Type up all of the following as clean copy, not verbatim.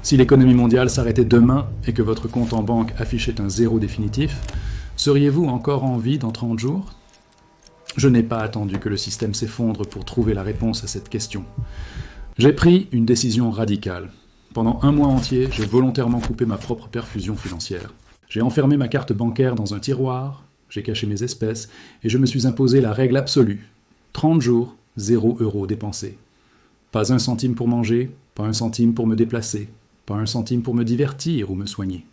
Si l'économie mondiale s'arrêtait demain et que votre compte en banque affichait un zéro définitif, seriez-vous encore en vie dans 30 jours ? Je n'ai pas attendu que le système s'effondre pour trouver la réponse à cette question. J'ai pris une décision radicale. Pendant un mois entier, j'ai volontairement coupé ma propre perfusion financière. J'ai enfermé ma carte bancaire dans un tiroir, j'ai caché mes espèces, et je me suis imposé la règle absolue. 30 jours, 0 € dépensés. Pas un centime pour manger, pas un centime pour me déplacer, pas un centime pour me divertir ou me soigner.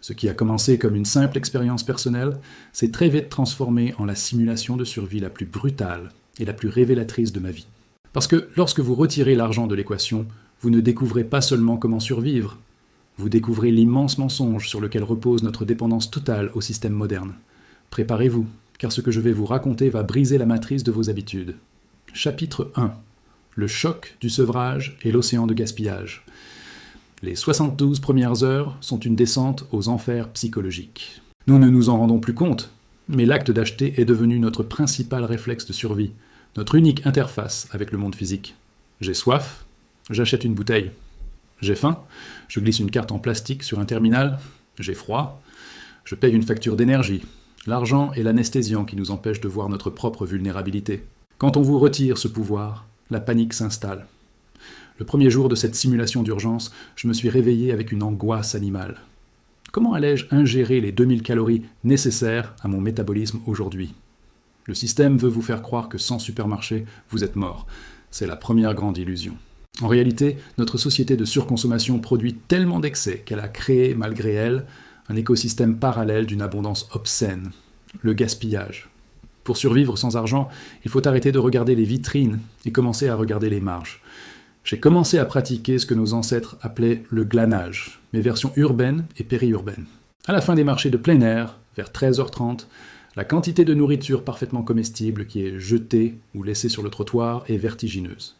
Ce qui a commencé comme une simple expérience personnelle s'est très vite transformé en la simulation de survie la plus brutale et la plus révélatrice de ma vie. Parce que lorsque vous retirez l'argent de l'équation, vous ne découvrez pas seulement comment survivre, vous découvrez l'immense mensonge sur lequel repose notre dépendance totale au système moderne. Préparez-vous, car ce que je vais vous raconter va briser la matrice de vos habitudes. Chapitre 1. Le choc du sevrage et l'océan de gaspillage. Les 72 premières heures sont une descente aux enfers psychologiques. Nous ne nous en rendons plus compte, mais l'acte d'acheter est devenu notre principal réflexe de survie, notre unique interface avec le monde physique. J'ai soif, j'achète une bouteille. J'ai faim, je glisse une carte en plastique sur un terminal. J'ai froid, je paye une facture d'énergie. L'argent est l'anesthésiant qui nous empêche de voir notre propre vulnérabilité. Quand on vous retire ce pouvoir, la panique s'installe. Le premier jour de cette simulation d'urgence, je me suis réveillé avec une angoisse animale. Comment allais-je ingérer les 2000 calories nécessaires à mon métabolisme aujourd'hui ? Le système veut vous faire croire que sans supermarché, vous êtes mort. C'est la première grande illusion. En réalité, notre société de surconsommation produit tellement d'excès qu'elle a créé, malgré elle, un écosystème parallèle d'une abondance obscène, le gaspillage. Pour survivre sans argent, il faut arrêter de regarder les vitrines et commencer à regarder les marges. J'ai commencé à pratiquer ce que nos ancêtres appelaient le glanage, mais version urbaine et périurbaine. À la fin des marchés de plein air, vers 13h30, la quantité de nourriture parfaitement comestible qui est jetée ou laissée sur le trottoir est vertigineuse.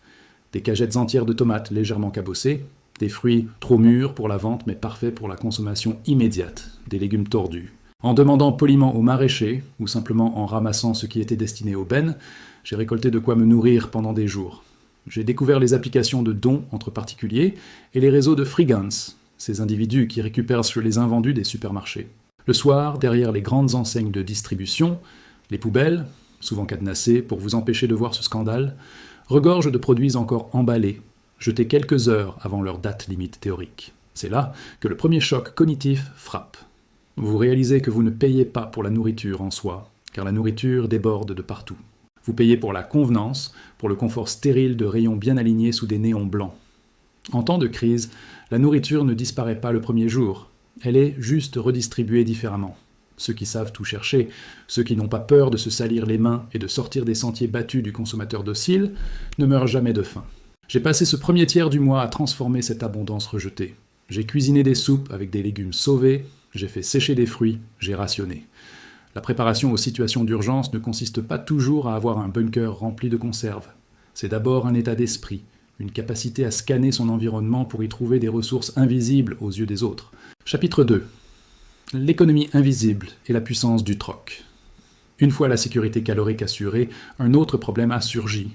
Des cagettes entières de tomates légèrement cabossées, des fruits trop mûrs pour la vente mais parfaits pour la consommation immédiate, des légumes tordus. En demandant poliment aux maraîchers, ou simplement en ramassant ce qui était destiné aux bennes, j'ai récolté de quoi me nourrir pendant des jours. J'ai découvert les applications de dons entre particuliers et les réseaux de freegans, ces individus qui récupèrent sur les invendus des supermarchés. Le soir, derrière les grandes enseignes de distribution, les poubelles, souvent cadenassées pour vous empêcher de voir ce scandale, regorgent de produits encore emballés, jetés quelques heures avant leur date limite théorique. C'est là que le premier choc cognitif frappe. Vous réalisez que vous ne payez pas pour la nourriture en soi, car la nourriture déborde de partout. Vous payez pour la convenance, pour le confort stérile de rayons bien alignés sous des néons blancs. En temps de crise, la nourriture ne disparaît pas le premier jour. Elle est juste redistribuée différemment. Ceux qui savent tout chercher, ceux qui n'ont pas peur de se salir les mains et de sortir des sentiers battus du consommateur docile, ne meurent jamais de faim. J'ai passé ce premier tiers du mois à transformer cette abondance rejetée. J'ai cuisiné des soupes avec des légumes sauvés, j'ai fait sécher des fruits, j'ai rationné. La préparation aux situations d'urgence ne consiste pas toujours à avoir un bunker rempli de conserves. C'est d'abord un état d'esprit, une capacité à scanner son environnement pour y trouver des ressources invisibles aux yeux des autres. Chapitre 2. L'économie invisible et la puissance du troc. Une fois la sécurité calorique assurée, un autre problème a surgi.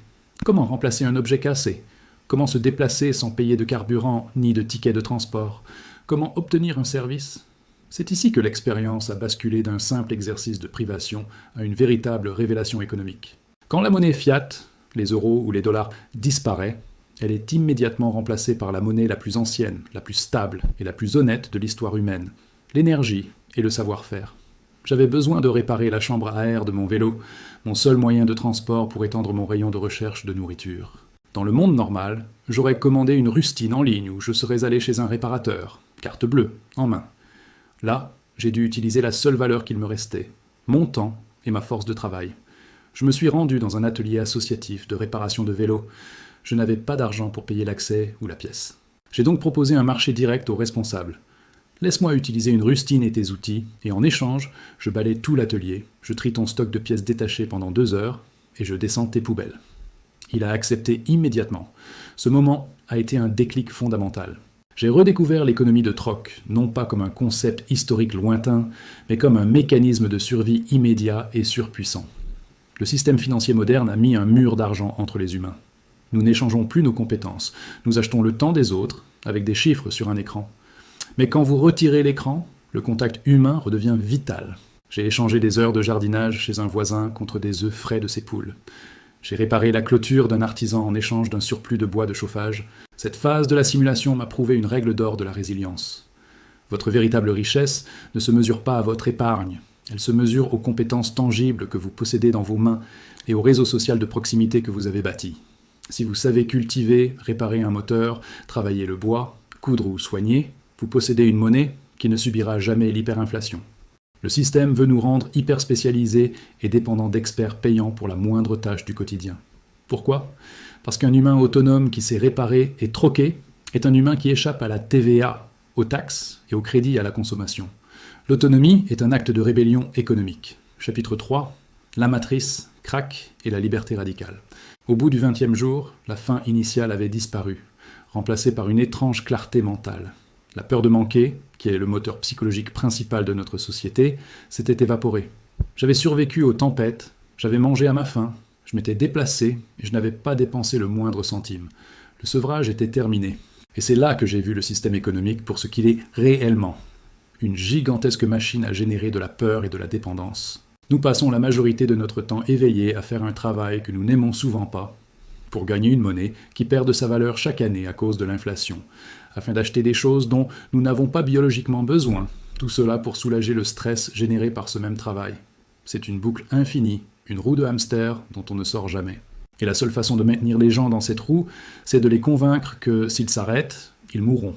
Comment remplacer un objet cassé ? Comment se déplacer sans payer de carburant ni de tickets de transport ? Comment obtenir un service ? C'est ici que l'expérience a basculé d'un simple exercice de privation à une véritable révélation économique. Quand la monnaie fiat, les euros ou les dollars, disparaît, elle est immédiatement remplacée par la monnaie la plus ancienne, la plus stable et la plus honnête de l'histoire humaine, l'énergie et le savoir-faire. J'avais besoin de réparer la chambre à air de mon vélo, mon seul moyen de transport pour étendre mon rayon de recherche de nourriture. Dans le monde normal, j'aurais commandé une rustine en ligne ou je serais allé chez un réparateur, carte bleue, en main. Là, j'ai dû utiliser la seule valeur qu'il me restait, mon temps et ma force de travail. Je me suis rendu dans un atelier associatif de réparation de vélos. Je n'avais pas d'argent pour payer l'accès ou la pièce. J'ai donc proposé un marché direct aux responsables. Laisse-moi utiliser une rustine et tes outils, et en échange, je balaie tout l'atelier, je trie ton stock de pièces détachées pendant 2 heures, et je descends tes poubelles. Il a accepté immédiatement. Ce moment a été un déclic fondamental. J'ai redécouvert l'économie de troc, non pas comme un concept historique lointain, mais comme un mécanisme de survie immédiat et surpuissant. Le système financier moderne a mis un mur d'argent entre les humains. Nous n'échangeons plus nos compétences, nous achetons le temps des autres, avec des chiffres sur un écran. Mais quand vous retirez l'écran, le contact humain redevient vital. J'ai échangé des heures de jardinage chez un voisin contre des œufs frais de ses poules. J'ai réparé la clôture d'un artisan en échange d'un surplus de bois de chauffage. Cette phase de la simulation m'a prouvé une règle d'or de la résilience. Votre véritable richesse ne se mesure pas à votre épargne. Elle se mesure aux compétences tangibles que vous possédez dans vos mains et au réseau social de proximité que vous avez bâti. Si vous savez cultiver, réparer un moteur, travailler le bois, coudre ou soigner, vous possédez une monnaie qui ne subira jamais l'hyperinflation. Le système veut nous rendre hyper spécialisés et dépendants d'experts payants pour la moindre tâche du quotidien. Pourquoi ? Parce qu'un humain autonome qui sait réparer et troquer est un humain qui échappe à la TVA, aux taxes et au crédit à la consommation. L'autonomie est un acte de rébellion économique. Chapitre 3, la matrice, craque et la liberté radicale. Au bout du 20e jour, la faim initiale avait disparu, remplacée par une étrange clarté mentale. La peur de manquer, qui est le moteur psychologique principal de notre société, s'était évaporée. J'avais survécu aux tempêtes, j'avais mangé à ma faim, je m'étais déplacé et je n'avais pas dépensé le moindre centime. Le sevrage était terminé. Et c'est là que j'ai vu le système économique pour ce qu'il est réellement. Une gigantesque machine à générer de la peur et de la dépendance. Nous passons la majorité de notre temps éveillés à faire un travail que nous n'aimons souvent pas, pour gagner une monnaie qui perd de sa valeur chaque année à cause de l'inflation, afin d'acheter des choses dont nous n'avons pas biologiquement besoin, tout cela pour soulager le stress généré par ce même travail. C'est une boucle infinie, une roue de hamster dont on ne sort jamais. Et la seule façon de maintenir les gens dans cette roue, c'est de les convaincre que s'ils s'arrêtent, ils mourront.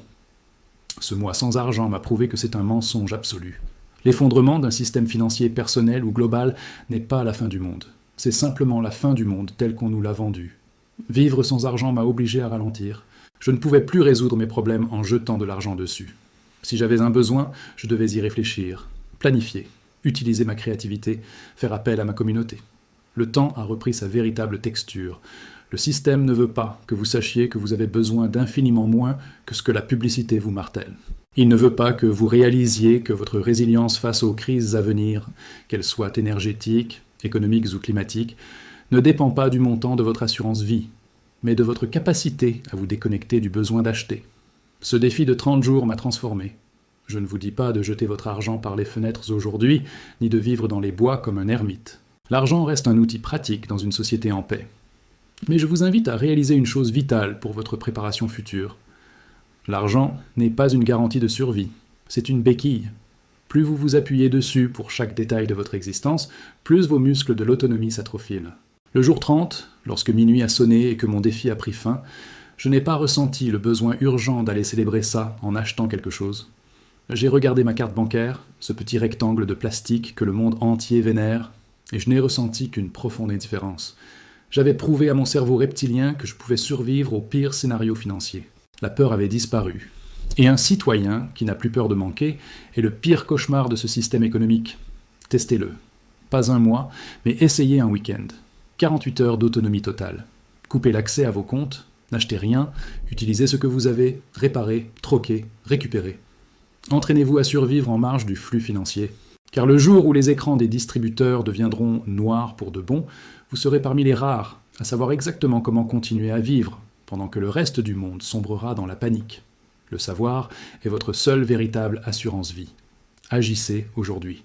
Ce mois sans argent m'a prouvé que c'est un mensonge absolu. L'effondrement d'un système financier personnel ou global n'est pas la fin du monde. C'est simplement la fin du monde tel qu'on nous l'a vendu. Vivre sans argent m'a obligé à ralentir. Je ne pouvais plus résoudre mes problèmes en jetant de l'argent dessus. Si j'avais un besoin, je devais y réfléchir, planifier, utiliser ma créativité, faire appel à ma communauté. Le temps a repris sa véritable texture. Le système ne veut pas que vous sachiez que vous avez besoin d'infiniment moins que ce que la publicité vous martèle. Il ne veut pas que vous réalisiez que votre résilience face aux crises à venir, qu'elles soient énergétiques, économiques ou climatiques, ne dépend pas du montant de votre assurance vie, mais de votre capacité à vous déconnecter du besoin d'acheter. Ce défi de 30 jours m'a transformé. Je ne vous dis pas de jeter votre argent par les fenêtres aujourd'hui, ni de vivre dans les bois comme un ermite. L'argent reste un outil pratique dans une société en paix. Mais je vous invite à réaliser une chose vitale pour votre préparation future. L'argent n'est pas une garantie de survie, c'est une béquille. Plus vous vous appuyez dessus pour chaque détail de votre existence, plus vos muscles de l'autonomie s'atrophient. Le jour 30, lorsque minuit a sonné et que mon défi a pris fin, je n'ai pas ressenti le besoin urgent d'aller célébrer ça en achetant quelque chose. J'ai regardé ma carte bancaire, ce petit rectangle de plastique que le monde entier vénère, et je n'ai ressenti qu'une profonde indifférence. J'avais prouvé à mon cerveau reptilien que je pouvais survivre au pire scénario financier. La peur avait disparu. Et un citoyen, qui n'a plus peur de manquer, est le pire cauchemar de ce système économique. Testez-le. Pas un mois, mais essayez un week-end. 48 heures d'autonomie totale. Coupez l'accès à vos comptes, n'achetez rien, utilisez ce que vous avez, réparez, troquez, récupérez. Entraînez-vous à survivre en marge du flux financier. Car le jour où les écrans des distributeurs deviendront noirs pour de bon, vous serez parmi les rares à savoir exactement comment continuer à vivre, pendant que le reste du monde sombrera dans la panique. Le savoir est votre seule véritable assurance vie. Agissez aujourd'hui.